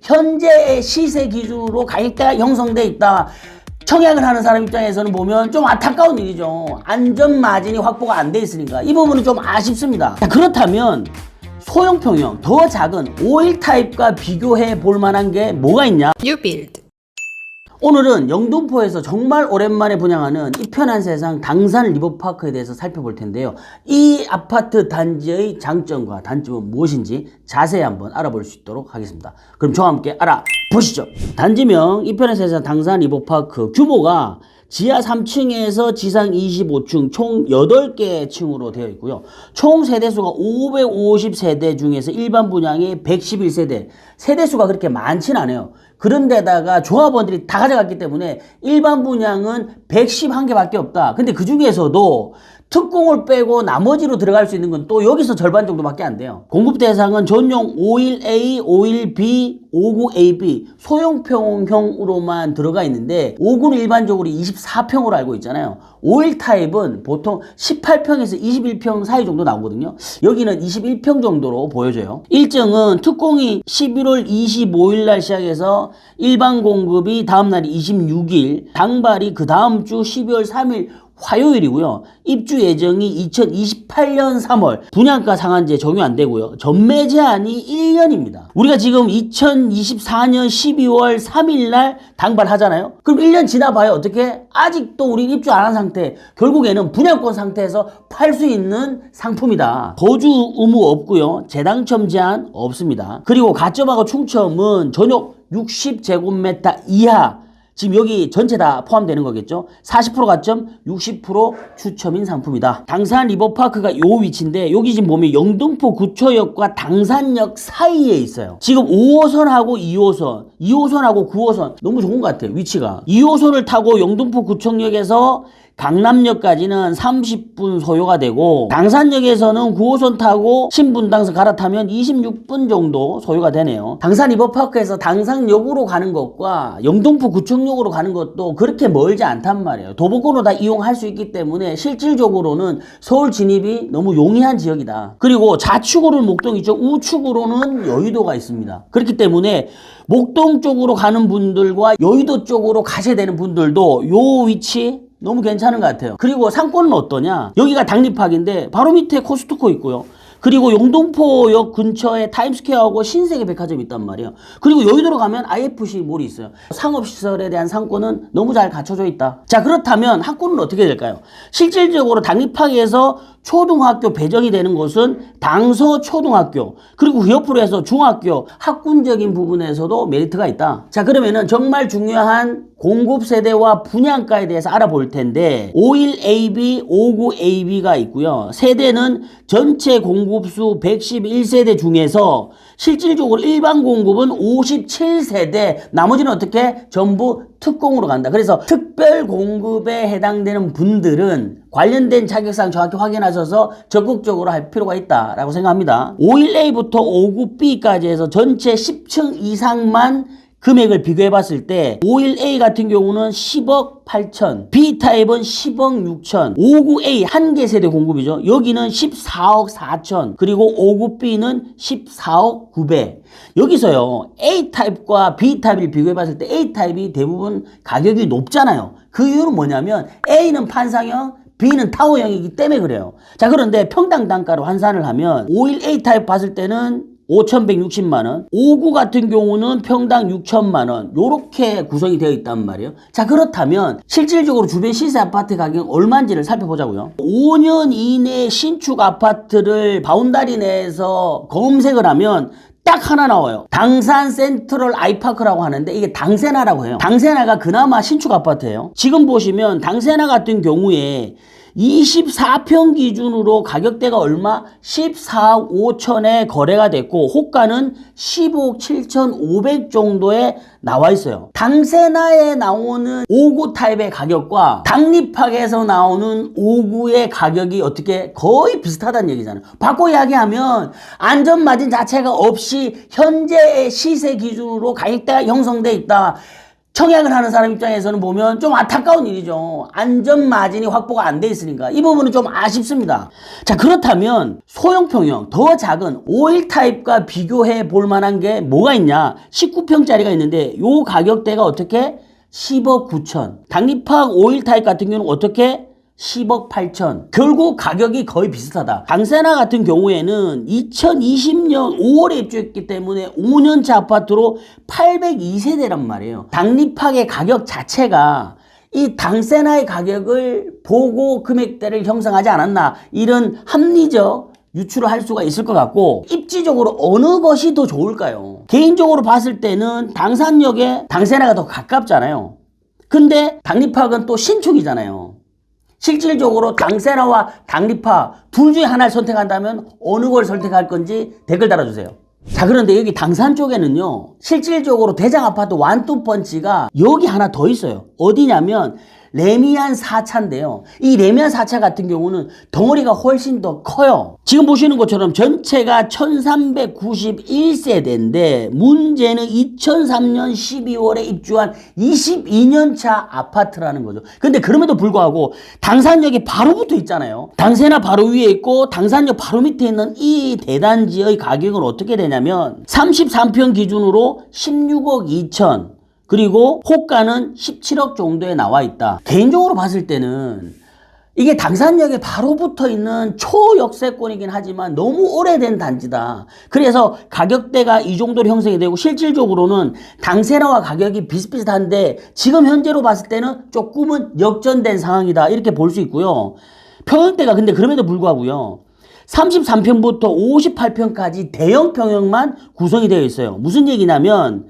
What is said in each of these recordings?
현재의 시세 기준으로 가격대가 형성돼 있다. 청약을 하는 사람 입장에서는 보면 좀 안타까운 일이죠. 안전 마진이 확보가 안 돼 있으니까 이 부분은 좀 아쉽습니다. 자, 그렇다면 소형 평형 더 작은 5일 타입과 비교해 볼 만한 게 뭐가 있냐? 뉴빌드. 오늘은 영등포에서 정말 오랜만에 분양하는 이 편한 세상 당산 리버파크에 대해서 살펴볼 텐데요. 이 아파트 단지의 장점과 단점은 무엇인지 자세히 한번 알아볼 수 있도록 하겠습니다. 그럼 저와 함께 알아보시죠. 단지명 이 편한 세상 당산 리버파크, 규모가 지하 3층에서 지상 25층 총 8개 층으로 되어 있고요. 총 세대수가 550세대 중에서 일반 분양이 111세대. 세대수가 그렇게 많진 않아요. 그런데다가 조합원들이 다 가져갔기 때문에 일반 분양은 111개밖에 없다. 근데 그 중에서도 특공을 빼고 나머지로 들어갈 수 있는 건 또 여기서 절반 정도밖에 안 돼요. 공급 대상은 전용 51A, 51B, 59AB 소형평형으로만 들어가 있는데 59는 일반적으로 24평으로 알고 있잖아요. 51 타입은 보통 18평에서 21평 사이 정도 나오거든요. 여기는 21평 정도로 보여져요. 일정은 특공이 11월 25일 날 시작해서 일반 공급이 다음 날이 26일, 당발이 그 다음 주 12월 3일 화요일이고요. 입주 예정이 2028년 3월. 분양가 상한제 적용 안 되고요. 전매 제한이 1년입니다. 우리가 지금 2024년 12월 3일 날 당발하잖아요. 그럼 1년 지나봐요. 어떻게? 아직도 우리 입주 안 한 상태. 결국에는 분양권 상태에서 팔 수 있는 상품이다. 거주 의무 없고요. 재당첨 제한 없습니다. 그리고 가점하고 충첨은 전용 60제곱미터 이하, 지금 여기 전체 다 포함되는 거겠죠. 40% 가점, 60% 추첨인 상품이다. 당산 리버파크가 요 위치인데 여기 지금 보면 영등포 구초역과 당산역 사이에 있어요. 지금 5호선하고 2호선, 2호선하고 9호선 너무 좋은 것 같아요. 위치가. 2호선을 타고 영등포 구청역에서 강남역까지는 30분 소요가 되고, 당산역에서는 9호선 타고 신분당선 갈아타면 26분 정도 소요가 되네요. 당산 리버파크에서 당산역으로 가는 것과 영등포 구청역으로 가는 것도 그렇게 멀지 않단 말이에요. 도보권으로 다 이용할 수 있기 때문에 실질적으로는 서울 진입이 너무 용이한 지역이다. 그리고 좌측으로는 목동 있죠. 우측으로는 여의도가 있습니다. 그렇기 때문에 목동 쪽으로 가는 분들과 여의도 쪽으로 가셔야 되는 분들도 요 위치 너무 괜찮은 것 같아요. 그리고 상권은 어떠냐? 여기가 당리팍인데 바로 밑에 코스트코 있고요. 그리고 영등포역 근처에 타임스퀘어하고 신세계 백화점이 있단 말이에요. 그리고 여의도로 가면 IFC 몰이 있어요. 상업시설에 대한 상권은 너무 잘 갖춰져 있다. 자, 그렇다면 학군은 어떻게 될까요? 실질적으로 당리팍에서 초등학교 배정이 되는 곳은 당서초등학교, 그리고 그 옆으로 해서 중학교, 학군적인 부분에서도 메리트가 있다. 자, 그러면은 정말 중요한 공급 세대와 분양가에 대해서 알아볼 텐데 51AB, 59AB가 있고요. 세대는 전체 공급수 111세대 중에서 실질적으로 일반 공급은 57세대, 나머지는 어떻게? 전부 특공으로 간다. 그래서 특별 공급에 해당되는 분들은 관련된 자격사항 정확히 확인하셔서 적극적으로 할 필요가 있다라고 생각합니다. 51A부터 59B까지 해서 전체 10층 이상만 금액을 비교해 봤을 때 51A 같은 경우는 10억 8천, B타입은 10억 6천, 59A 한 개 세대 공급이죠. 여기는 14억 4천, 그리고 59B는 14억 9백. 여기서요, A타입과 B타입을 비교해 봤을 때 A타입이 대부분 가격이 높잖아요. 그 이유는 뭐냐면 A는 판상형, B는 타워형이기 때문에 그래요. 자, 그런데 평당 단가로 환산을 하면 51A 타입 봤을 때는 5,160만원, 59 같은 경우는 평당 6천만원, 요렇게 구성이 되어 있단 말이에요. 자, 그렇다면 실질적으로 주변 시세 아파트 가격 얼마인지를 살펴보자고요. 5년 이내 신축 아파트를 바운다리 내에서 검색을 하면 딱 하나 나와요. 당산 센트럴 아이파크라고 하는데 이게 당세나라고 해요. 당세나가 그나마 신축 아파트예요. 지금 보시면 당세나 같은 경우에 24평 기준으로 가격대가 얼마? 14억 5천에 거래가 됐고 호가는 15억 7천 5백 정도에 나와 있어요. 당세나에 나오는 59 타입의 가격과 당리팍에서 나오는 59의 가격이 어떻게 거의 비슷하다는 얘기잖아요. 바꿔 이야기하면 안전마진 자체가 없이 현재의 시세 기준으로 가격대가 형성돼 있다. 청약을 하는 사람 입장에서는 보면 좀 안타까운 일이죠. 안전 마진이 확보가 안 돼 있으니까 이 부분은 좀 아쉽습니다. 자, 그렇다면 소형 평형 더 작은 5일 타입과 비교해 볼 만한 게 뭐가 있냐? 19평짜리가 있는데 요 가격대가 어떻게? 10억 9천. 당리팍 5일 타입 같은 경우는 어떻게? 10억 8천. 결국 가격이 거의 비슷하다. 강세나 같은 경우에는 2020년 5월에 입주했기 때문에 5년차 아파트로 802세대란 말이에요. 당리팍의 가격 자체가 이 당세나의 가격을 보고 금액대를 형성하지 않았나, 이런 합리적 유추를 할 수가 있을 것 같고, 입지적으로 어느 것이 더 좋을까요? 개인적으로 봤을 때는 당산역에 당세나가 더 가깝잖아요. 근데 당리팍은 또 신축이잖아요. 실질적으로 당세나와 당리팍 둘 중에 하나를 선택한다면 어느 걸 선택할 건지 댓글 달아주세요. 자, 그런데 여기 당산 쪽에는요, 실질적으로 대장 아파트 완투펀치가 여기 하나 더 있어요. 어디냐면 레미안 4차인데요. 이 레미안 4차 같은 경우는 덩어리가 훨씬 더 커요. 지금 보시는 것처럼 전체가 1391세대인데 문제는 2003년 12월에 입주한 22년차 아파트라는 거죠. 근데 그럼에도 불구하고 당산역이 바로 붙어 있잖아요. 당세나 바로 위에 있고 당산역 바로 밑에 있는 이 대단지의 가격은 어떻게 되냐면 33평 기준으로 16억 2천, 그리고 호가는 17억 정도에 나와 있다. 개인적으로 봤을 때는 이게 당산역에 바로 붙어 있는 초역세권이긴 하지만 너무 오래된 단지다. 그래서 가격대가 이 정도로 형성이 되고 실질적으로는 당세나와 가격이 비슷비슷한데 지금 현재로 봤을 때는 조금은 역전된 상황이다, 이렇게 볼 수 있고요. 평형대가 근데 그럼에도 불구하고요, 33평부터 58평까지 대형 평형만 구성이 되어 있어요. 무슨 얘기냐면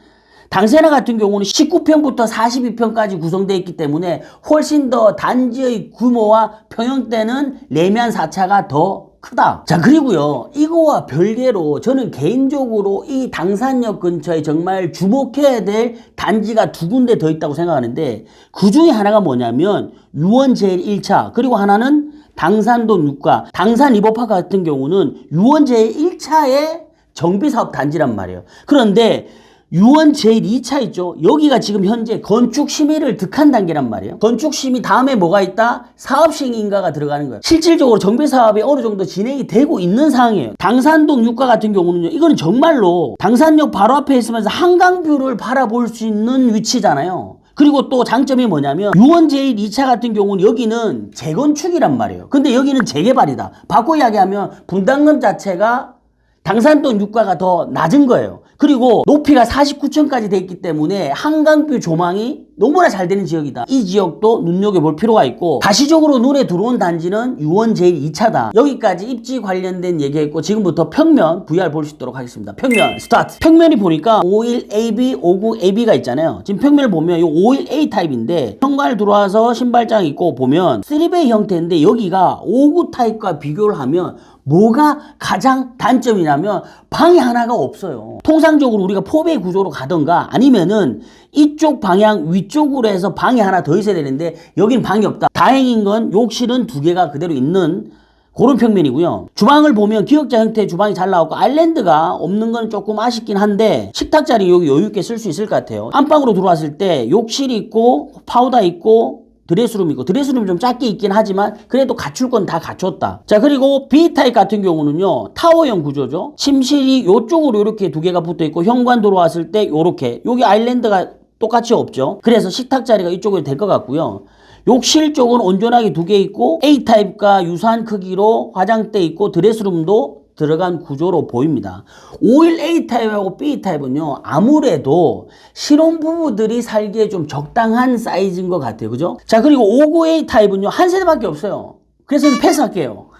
당세나 같은 경우는 19평부터 42평까지 구성되어 있기 때문에 훨씬 더 단지의 규모와 평형대는 레미안 4차가 더 크다. 자, 그리고요, 이거와 별개로 저는 개인적으로 이 당산역 근처에 정말 주목해야 될 단지가 두 군데 더 있다고 생각하는데, 그 중에 하나가 뭐냐면 유원 제1차, 그리고 하나는 당산동 6가. 당산 리버파크 같은 경우는 유원 제1차의 정비사업 단지란 말이에요. 그런데 유원 제2차 있죠. 여기가 지금 현재 건축 심의를 득한 단계란 말이에요. 건축 심의 다음에 뭐가 있다? 사업 시행인가가 들어가는 거예요. 실질적으로 정비 사업이 어느 정도 진행이 되고 있는 상황이에요. 당산동 6가 같은 경우는요, 이거는 정말로 당산역 바로 앞에 있으면서 한강뷰를 바라볼 수 있는 위치잖아요. 그리고 또 장점이 뭐냐면 유원 제1, 2차 같은 경우는 여기는 재건축이란 말이에요. 근데 여기는 재개발이다. 바꿔 이야기하면 분담금 자체가 당산동 6가가 더 낮은 거예요. 그리고 높이가 49층까지 돼 있기 때문에 한강뷰 조망이 너무나 잘 되는 지역이다. 이 지역도 눈여겨볼 필요가 있고, 가시적으로 눈에 들어온 단지는 유원 제2차다. 여기까지 입지 관련된 얘기했고, 지금부터 평면 VR 볼 수 있도록 하겠습니다. 평면 스타트. 평면이 보니까 51AB, 59AB가 있잖아요. 지금 평면을 보면 이 51A 타입인데 현관을 들어와서 신발장이 있고 보면 3베이 형태인데, 여기가 59 타입과 비교를 하면 뭐가 가장 단점이냐면 방이 하나가 없어요. 통상적으로 우리가 4베이 구조로 가던가 아니면은 이쪽 방향 위쪽으로 해서 방이 하나 더 있어야 되는데 여긴 방이 없다. 다행인 건 욕실은 2개가 그대로 있는 그런 평면이고요. 주방을 보면 기역자 형태의 주방이 잘 나왔고 아일랜드가 없는 건 조금 아쉽긴 한데 식탁 자리 여기 여유 있게 쓸 수 있을 것 같아요. 안방으로 들어왔을 때 욕실이 있고 파우더 있고 드레스룸 있고, 드레스룸이 좀 작게 있긴 하지만 그래도 갖출 건 다 갖췄다. 자, 그리고 B타입 같은 경우는요, 타워형 구조죠. 침실이 이쪽으로 이렇게 2개가 붙어 있고 현관 들어왔을 때 이렇게, 여기 아일랜드가 똑같이 없죠. 그래서 식탁 자리가 이쪽으로 될 것 같고요. 욕실 쪽은 온전하게 2개 있고 A타입과 유사한 크기로 화장대 있고 드레스룸도 들어간 구조로 보입니다. 51A 타입하고 B 타입은요, 아무래도 신혼부부들이 살기에 좀 적당한 사이즈인 것 같아요. 그죠? 자, 그리고 59A 타입은요, 한 세대밖에 없어요. 그래서 패스할게요.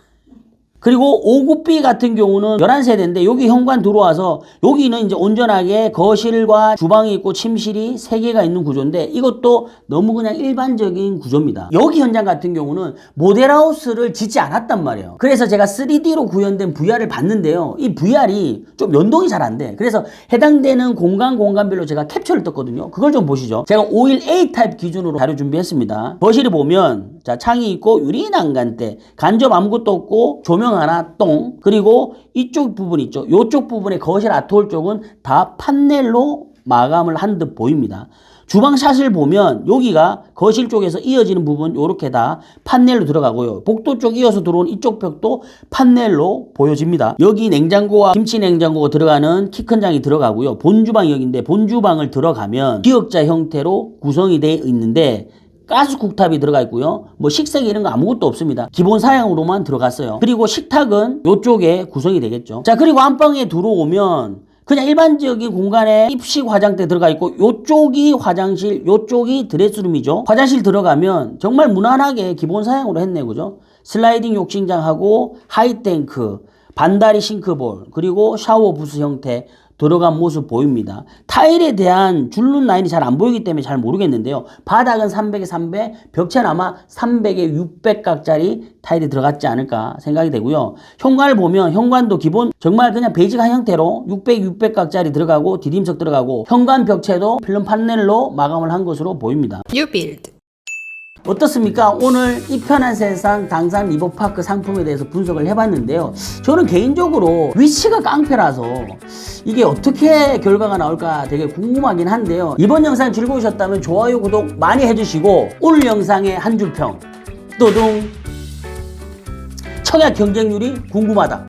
그리고 59B 같은 경우는 11세대인데 여기 현관 들어와서 여기는 이제 온전하게 거실과 주방이 있고 침실이 3개가 있는 구조인데 이것도 너무 그냥 일반적인 구조입니다. 여기 현장 같은 경우는 모델하우스를 짓지 않았단 말이에요. 그래서 제가 3D로 구현된 VR을 봤는데요. 이 VR이 좀 연동이 잘 안 돼. 그래서 해당되는 공간별로 제가 캡처를 떴거든요. 그걸 좀 보시죠. 제가 51A 타입 기준으로 자료 준비했습니다. 거실을 보면 자, 창이 있고 유리 난간대, 간접 아무것도 없고 조명 하나 똥, 그리고 이쪽 부분 있죠. 이쪽 부분의 거실 아트홀 쪽은 다 판넬로 마감을 한 듯 보입니다. 주방 샷을 보면 여기가 거실 쪽에서 이어지는 부분 요렇게 다 판넬로 들어가고요. 복도 쪽 이어서 들어온 이쪽 벽도 판넬로 보여집니다. 여기 냉장고와 김치 냉장고가 들어가는 키 큰 장이 들어가고요. 본주방이 여기인데 본주방을 들어가면 기역자 형태로 구성이 되어 있는데 가스 쿡탑이 들어가 있고요. 뭐 식세기 이런 거 아무것도 없습니다. 기본 사양으로만 들어갔어요. 그리고 식탁은 이쪽에 구성이 되겠죠. 자, 그리고 안방에 들어오면 그냥 일반적인 공간에 입식 화장대 들어가 있고 요쪽이 화장실, 요쪽이 드레스룸이죠. 화장실 들어가면 정말 무난하게 기본 사양으로 했네요. 그죠? 슬라이딩 욕실장하고 하이탱크, 반다리 싱크볼, 그리고 샤워 부스 형태 들어간 모습 보입니다. 타일에 대한 줄눈 라인이 잘 안 보이기 때문에 잘 모르겠는데요. 바닥은 300에 300, 벽체는 아마 300에 600각짜리 타일이 들어갔지 않을까 생각이 되고요. 현관을 보면 현관도 기본 정말 그냥 베이직한 형태로 600, 600각짜리 들어가고 디딤석 들어가고 현관 벽체도 필름 판넬로 마감을 한 것으로 보입니다. New build. 어떻습니까? 오늘 이 편한 세상 당산 리버파크 상품에 대해서 분석을 해봤는데요. 저는 개인적으로 위치가 깡패라서 이게 어떻게 결과가 나올까 되게 궁금하긴 한데요. 이번 영상 즐거우셨다면 좋아요, 구독 많이 해주시고 오늘 영상의 한 줄평 또둥 청약 경쟁률이 궁금하다.